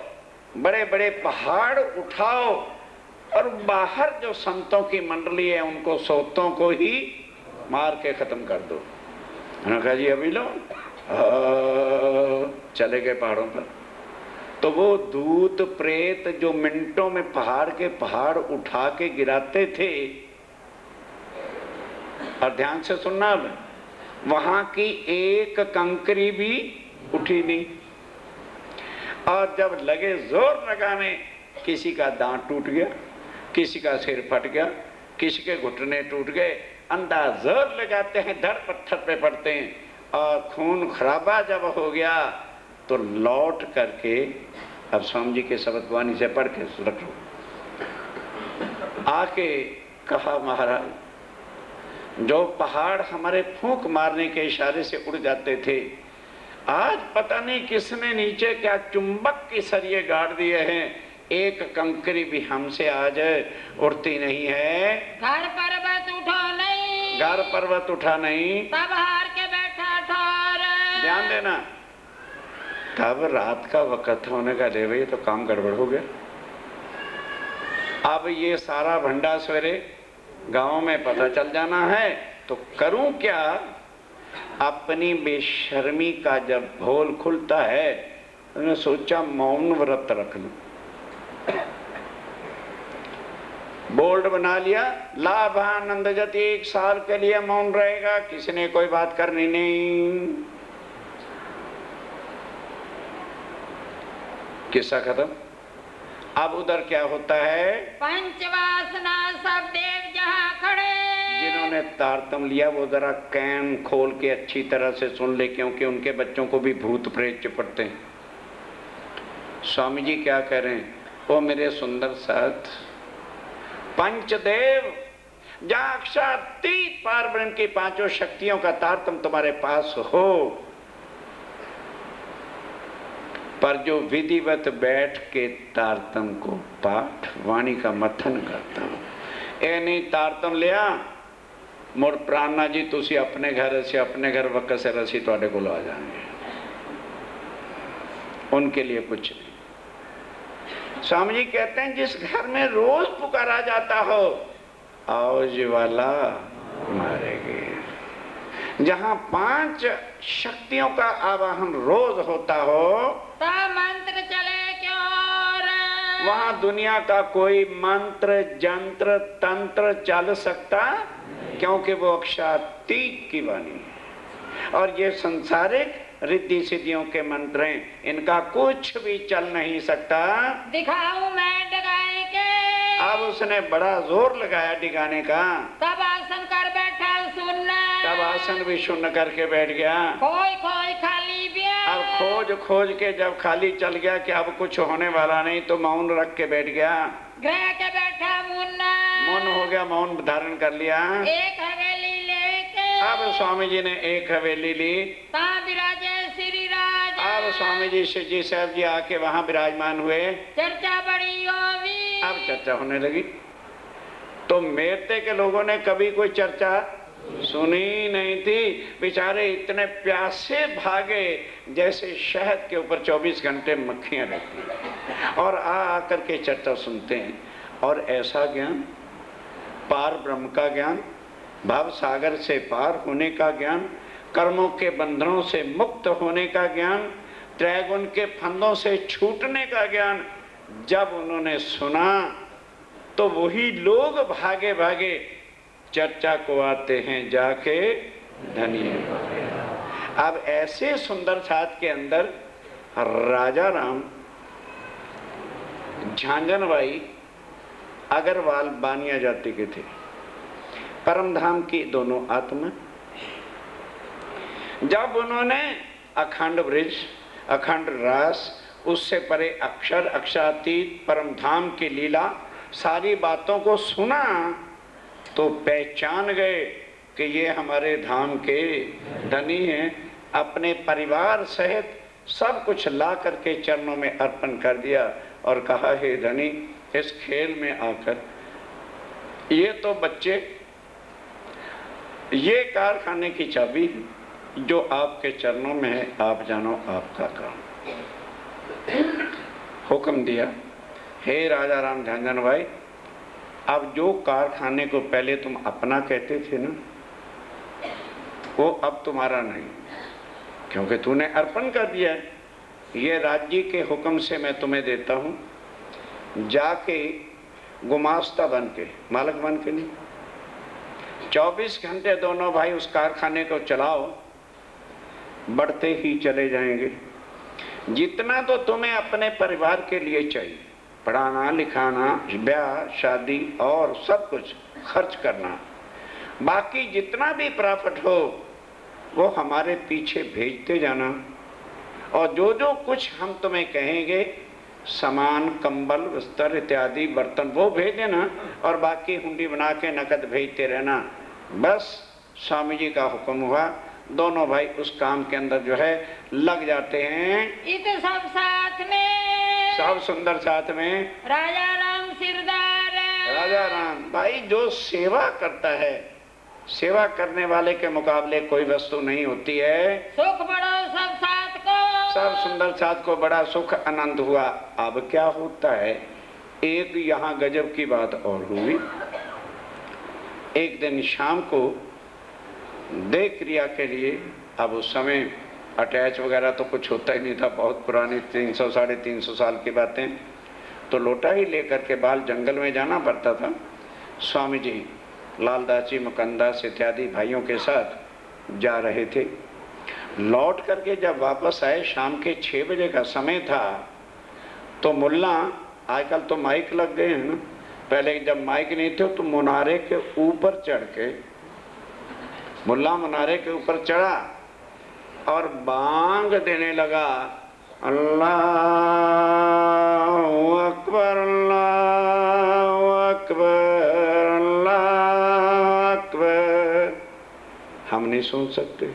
बड़े बड़े पहाड़ उठाओ और बाहर जो संतों की मंडली है उनको सोतों को ही मार के खत्म कर दो। उन्होंने कहा जी अभी लो। चले गए पहाड़ों पर। तो वो दूत प्रेत जो मिनटों में पहाड़ के पहाड़ उठा के गिराते थे, और ध्यान से सुनना, वहां की एक कंकरी भी उठी नहीं। और जब लगे जोर लगाने, किसी का दांत टूट गया, किसी का सिर फट गया, किसी के घुटने टूट गए। अंदाज जोर लगाते हैं, धड़ पत्थर पे पड़ते हैं, और खून खराबा जब हो गया तो लौट करके, अब स्वामी जी के शब्द वाणी से पढ़ के रख लो, आके कहा महाराज जो पहाड़ हमारे फूंक मारने के इशारे से उड़ जाते थे, आज पता नहीं किसने नीचे क्या चुंबक के सरिये गाड़ दिए हैं, एक कंकरी भी हमसे आज उड़ती नहीं है। घर पर्वत उठा नहीं, घर पर्वत उठा नहीं, तब हार के बैठा ठोर। ध्यान देना, तब रात का वक्त होने का ले भाई, तो काम गड़बड़ हो गया। अब ये सारा भंडा सवेरे गांव में पता चल जाना है, तो करूं क्या? अपनी बेशर्मी का जब भोल खुलता है, उन्होंने सोचा मौन व्रत रख लूं। बोर्ड बना लिया, लाभानंद जति 1 साल के लिए मौन रहेगा, किसी ने कोई बात करनी नहीं। किस्सा खत्म। अब उधर क्या होता है? पंचवासना सब देव जहाँ खड़े। जिन्होंने तारतम लिया वो जरा कैन खोल के अच्छी तरह से सुन ले, क्योंकि उनके बच्चों को भी भूत प्रेत चिपटते हैं। स्वामी जी क्या कह रहे हैं? ओ मेरे सुंदर साथ, पंचदेव जहाँ अक्षातीत पार ब्रह्म की 5 शक्तियों का तारतम तुम्हारे पास हो, पर जो विधिवत बैठ के तारतम को पाठ वाणी का मथन करता हूं, ए नहीं तारतम लिया मुड़ प्राणा जी तुसी अपने घर वक्त से रसी तुहाडे कोल आ जाएंगे, उनके लिए कुछ नहीं। स्वामी जी कहते हैं जिस घर में रोज पुकारा जाता हो, आओ ज्वाला मारेगी, जहां 5 शक्तियों का आवाहन रोज होता हो, मंत्र चले क्यों रे? वहां दुनिया का कोई मंत्र जंत्र तंत्र चल सकता, क्योंकि वो अक्षातीत की वाणी है। और ये संसारिक रिद्धि सिद्धियों के मंत्र हैं, इनका कुछ भी चल नहीं सकता। दिखाऊं मैं डगाए के? अब उसने बड़ा जोर लगाया डिगाने का, तब आसन कर बैठा सुनना, तब आसन भी शून्य करके बैठ गया। कोई कोई खाली बिया, अब खोज खोज के जब खाली चल गया कि अब कुछ होने वाला नहीं, तो मौन रख के बैठ गया। ग्रह के बैठा मुन्ना, मौन हो गया, मौन धारण कर लिया। एक हवेली लेके अब स्वामी जी ने एक हवेली ली। विराजे श्री राज। अब स्वामी जी शिव जी साहब जी आके वहां विराजमान हुए। चर्चा बड़ी होगी। अब चर्चा होने लगी। तो मेरते के लोगों ने कभी कोई चर्चा सुनी नहीं थी। बेचारे इतने प्यासे भागे जैसे शहद के ऊपर 24 घंटे मक्खियां रहती, और आकर के चर्चा सुनते हैं। और ऐसा ज्ञान, पार ब्रह्म का ज्ञान, भव सागर से पार होने का ज्ञान, कर्मों के बंधनों से मुक्त होने का ज्ञान, त्रैगुण के फंदों से छूटने का ज्ञान जब उन्होंने सुना तो वही लोग भागे भागे चर्चा को आते हैं जाके धनी। अब ऐसे सुंदर साथ के अंदर राजा राम, झांझनबाई अग्रवाल बानिया जाति के थे, परमधाम की दोनों आत्मा। जब उन्होंने अखंड ब्रिज, अखंड रास, उससे परे अक्षर, अक्षरातीत, परमधाम की लीला, सारी बातों को सुना तो पहचान गए कि ये हमारे धाम के धनी हैं। अपने परिवार सहित सब कुछ ला करके चरणों में अर्पण कर दिया और कहा, हे धनी, इस खेल में आकर ये तो बच्चे, ये कारखाने की चाबी जो आपके चरणों में है, आप जानो आपका काम। हुक्म दिया, हे राजा राम झांझनबाई, अब जो कारखाने को पहले तुम अपना कहते थे ना, वो अब तुम्हारा नहीं, क्योंकि तूने अर्पण कर दिया है। ये राज्य के हुक्म से मैं तुम्हें देता हूँ, जाके गुमास्ता बन के, मालिक बन के नहीं, 24 घंटे दोनों भाई उस कारखाने को चलाओ, बढ़ते ही चले जाएंगे। जितना तो तुम्हें अपने परिवार के लिए चाहिए, पढ़ाना लिखाना, ब्याह शादी और सब कुछ खर्च करना, बाकी जितना भी प्रॉफिट हो वो हमारे पीछे भेजते जाना। और जो जो कुछ हम तुम्हें कहेंगे, सामान, कंबल, बिस्तर इत्यादि, बर्तन, वो भेज देना, और बाकी हुंडी बना के नकद भेजते रहना। बस स्वामी जी का हुक्म हुआ, दोनों भाई उस काम के अंदर जो है लग जाते हैं। इत सब साथ में, सब सुंदर साथ में राजा राम सिरदार। राजा राम भाई जो सेवा करता है, सेवा करने वाले के मुकाबले कोई वस्तु नहीं होती है। सुख बड़ो सब साथ को, सब सुंदर साथ को बड़ा सुख आनंद हुआ। अब क्या होता है, एक यहाँ गजब की बात और हुई। एक दिन शाम को देह क्रिया के लिए, अब उस समय अटैच वगैरह तो कुछ होता ही नहीं था, बहुत पुरानी 300 साढ़े 300 साल की बातें, तो लोटा ही लेकर के बाल जंगल में जाना पड़ता था। स्वामी जी लालदास जी, मुकंदास इत्यादि भाइयों के साथ जा रहे थे। लौट करके जब वापस आए, शाम के 6 बजे का समय था, तो मुल्ला, आजकल तो माइक लग गए हैं ना, पहले जब माइक नहीं थे तो मुनारे के ऊपर चढ़ के, मुल्ला मुनारे के ऊपर चढ़ा और बांग देने लगा, अल्लाह अकबर, अल्लाह अकबर, अल्लाह अकबर। हम नहीं सुन सकते,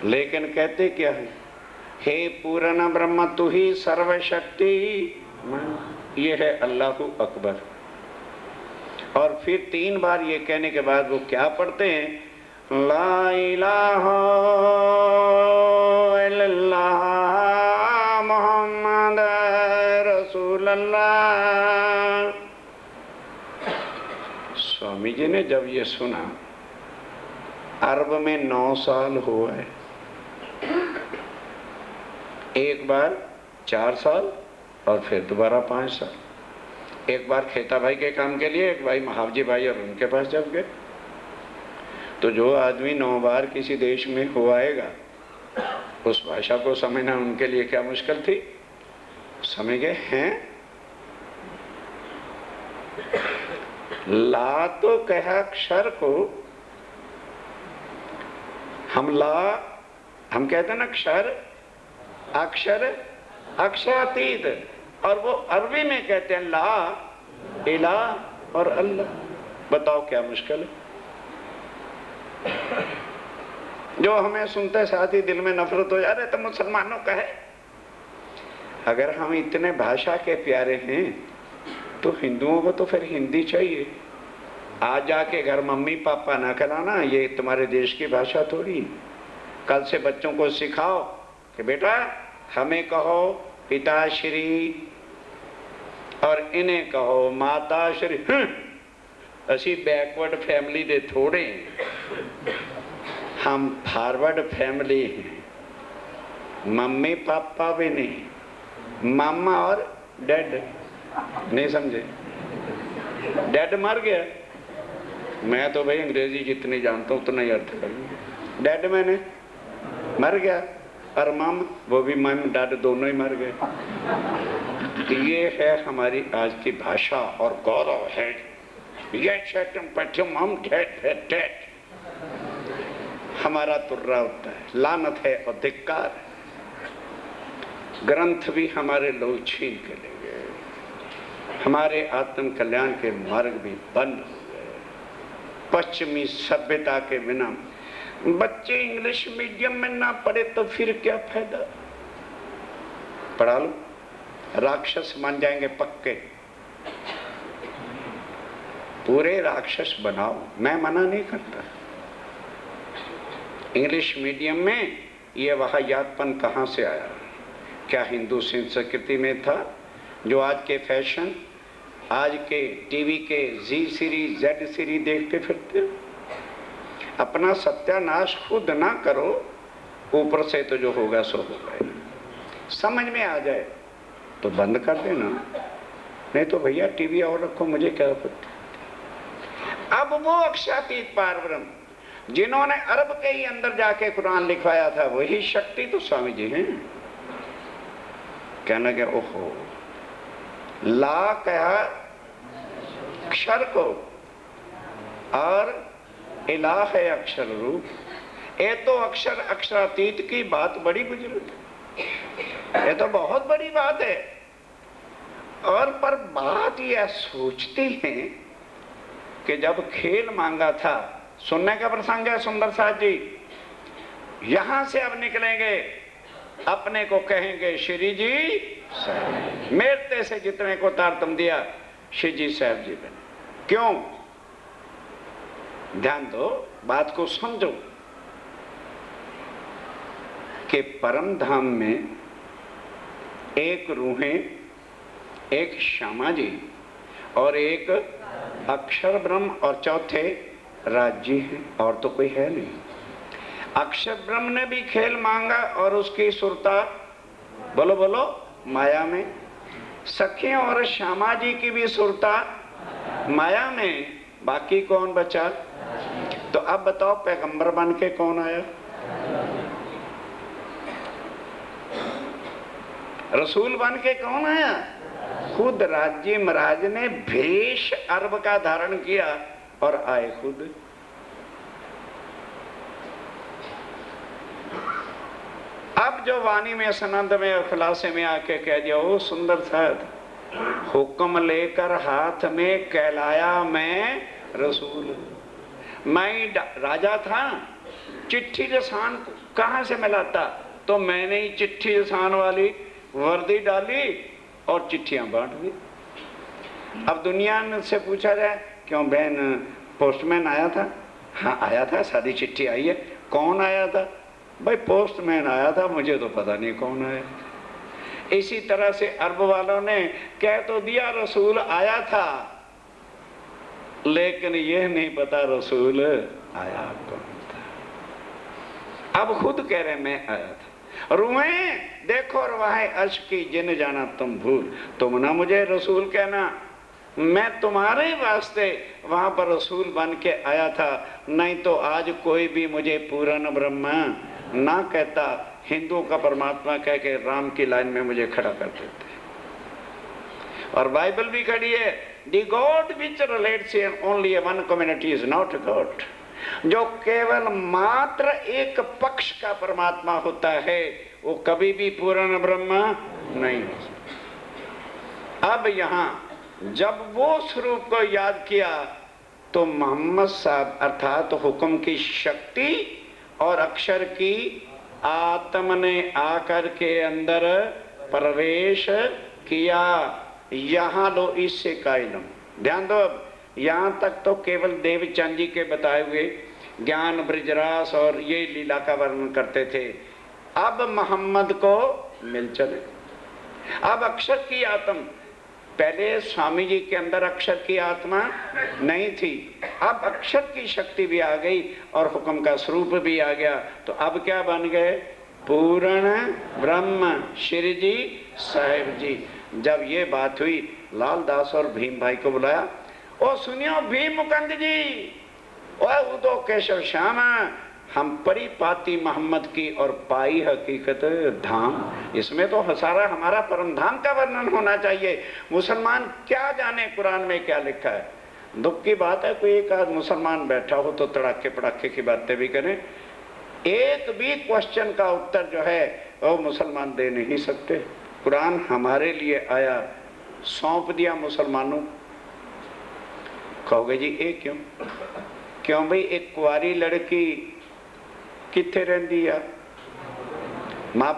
लेकिन कहते क्या है, हे पूर्ण ब्रह्म तू ही सर्वशक्ति, ये है अल्लाहु अकबर। और फिर 3 बार ये कहने के बाद वो क्या पढ़ते हैं, ला इलाहा इल्लल्लाह मुहम्मद रसूलुल्लाह। स्वामी जी ने जब ये सुना, अरब में 9 साल हुआ है, एक बार 4 साल और फिर दोबारा 5 साल। एक बार खेता भाई के काम के लिए, एक भाई महावजी भाई और उनके पास जब गए, तो जो आदमी 9 बार किसी देश में हो आएगा, उस भाषा को समझना उनके लिए क्या मुश्किल थी, समझ गए हैं। ला तो कहा अक्षर को, हम ला हम कहते हैं ना क्षर अक्षर अक्षरातीत, और वो अरबी में कहते हैं ला इला और अल्लाह। बताओ क्या मुश्किल है? जो हमें सुनते साथ ही दिल में नफरत हो जा रहे तो मुसलमानों का है। अगर हम इतने भाषा के प्यारे हैं तो हिंदुओं को तो फिर हिंदी चाहिए। आज जाके घर मम्मी पापा ना कहलाना, ये तुम्हारे देश की भाषा थोड़ी। कल से बच्चों को सिखाओ कि बेटा हमें कहो पिताश्री और इन्हें कहो माताश्री। असी बैकवर्ड फैमिली दे थोड़े, हम फॉरवर्ड फैमिली हैं। मम्मी पापा भी नहीं, मामा और डैड। नहीं समझे? डैड मर गया, मैं तो भाई अंग्रेजी जितनी जानता हूँ उतना ही अर्थ करूँगा। डैड मैंने मर गया, और मम वो भी मम डैड दोनों ही मर गए। ये है हमारी आज की भाषा और गौरव है। ये मम डैड हमारा तुर्रा होता है, लानत है और धिक्कार। ग्रंथ भी हमारे लोग छीन के ले गए, हमारे आत्म कल्याण के मार्ग भी बंद हो गए। पश्चिमी सभ्यता के बिना बच्चे इंग्लिश मीडियम में ना पढ़े तो फिर क्या फायदा? पढ़ा लो, राक्षस बन जाएंगे पक्के। पूरे राक्षस बनाओ, मैं मना नहीं करता। इंग्लिश मीडियम में ये वाहियातपन कहाँ से आया? क्या हिंदू संस्कृति में था? जो आज के फैशन, आज के टीवी के जी सीरीज जेड सीरीज देखते फिरते। अपना सत्यानाश खुद ना करो, ऊपर से तो जो होगा सो होगा। समझ में आ जाए तो बंद कर देना, नहीं तो भैया टीवी और रखो, मुझे क्या पता। अब वो अक्षरातीत पारब्रह्म जिन्होंने अरब के ही अंदर जाके कुरान लिखवाया था, वही शक्ति तो स्वामी जी हैं। कहना क्या, ओहो, ला कहा अक्षर को और इलाह है अक्षर रूप। ये तो अक्षर अक्षरातीत की बात बड़ी बुजुर्ग, ये तो बहुत बड़ी बात है। और पर बात यह सोचती है कि जब खेल मांगा था, सुनने का प्रसंग है सुंदर साथ जी, यहां से अब निकलेंगे, अपने को कहेंगे श्री जी साहब। मेरते से जितने को तारतम दिया श्री जी साहब जी बने। क्यों? ध्यान दो, बात को समझो कि परम धाम में एक रूहें, एक श्यामा जी और एक अक्षर ब्रह्म और चौथे राज्य हैं, और तो कोई है नहीं। अक्षर ब्रह्म ने भी खेल मांगा और उसकी सुरता बोलो बोलो माया में। सखियों और श्यामा जी की भी सुरता माया में। बाकी कौन बचा? तो अब बताओ पैगंबर बन के कौन आया? रसूल बन के कौन आया? खुद राज्य महाराज ने भेष अरब का धारण किया और आए खुद। अब जो वाणी में सनंद में और खुलासे में आके कह दिया, ओ सुंदर साथ, हुक्म लेकर हाथ में कहलाया मैं रसूल। मैं राजा था, चिट्ठी जसान कहां से मिलाता? तो मैंने ही चिट्ठी जसान वाली वर्दी डाली और चिट्ठियां बांट दी। अब दुनिया से पूछा जाए, क्यों बहन पोस्टमैन आया था? हाँ आया था, सादी चिट्ठी आई है। कौन आया था? भाई पोस्टमैन आया था, मुझे तो पता नहीं कौन आया। इसी तरह से अरब वालों ने कह तो दिया रसूल आया था, लेकिन यह नहीं पता रसूल आया कौन था। अब खुद कह रहे मैं आया था। रूहें देखो रवाहे अर्श की जिन जाना तुम भूल। तुम ना मुझे रसूल कहना, मैं तुम्हारे वास्ते वहां पर रसूल बन के आया था। नहीं तो आज कोई भी मुझे पूर्ण ब्रह्मा ना कहता, हिंदुओं का परमात्मा कह के राम की लाइन में मुझे खड़ा कर देते। और बाइबल भी खड़ी है, the God which relates in only one community is not God. जो केवल मात्र एक पक्ष का परमात्मा होता है वो कभी भी पूर्ण ब्रह्म नहीं हो सकता। अब यहां जब वो स्वरूप को याद किया तो मोहम्मद साहब अर्थात हुक्म की शक्ति और अक्षर की आत्म ने आकर के अंदर प्रवेश किया। यहां लो इससे का इल्म। ध्यान दो, अब यहां तक तो केवल देवचंद जी के बताए हुए ज्ञान ब्रजरास और ये लीला का वर्णन करते थे। अब मोहम्मद को मिल चले। अब अक्षर की आत्मा, पहले स्वामी जी के अंदर अक्षर की आत्मा नहीं थी, अब अक्षर की शक्ति भी आ गई और हुक्म का स्वरूप भी आ गया। तो अब क्या बन गए? पूर्ण ब्रह्म श्री जी साहेब जी। जब ये बात हुई लाल दास और भीम भाई को बुलाया। ओ सुनियो भीम मुकंद जी, ओ उदो केशव श्याम, हम परिपाती मोहम्मद की और पाई हकीकत धाम। इसमें तो सारा हमारा परम धाम का वर्णन होना चाहिए। मुसलमान क्या जाने कुरान में क्या लिखा है। दुख की बात है कोई एक आध मुसलमान बैठा हो तो तड़ाके पड़ाके की बातें भी करें, एक भी क्वेश्चन का उत्तर जो है वो मुसलमान दे नहीं सकते। कुरान हमारे लिए आया, सौंप दिया मुसलमानों। कहोगे जी ये क्यों? क्यों भाई एक कुंवारी लड़की किथे रहिंदी आ, माँ बाप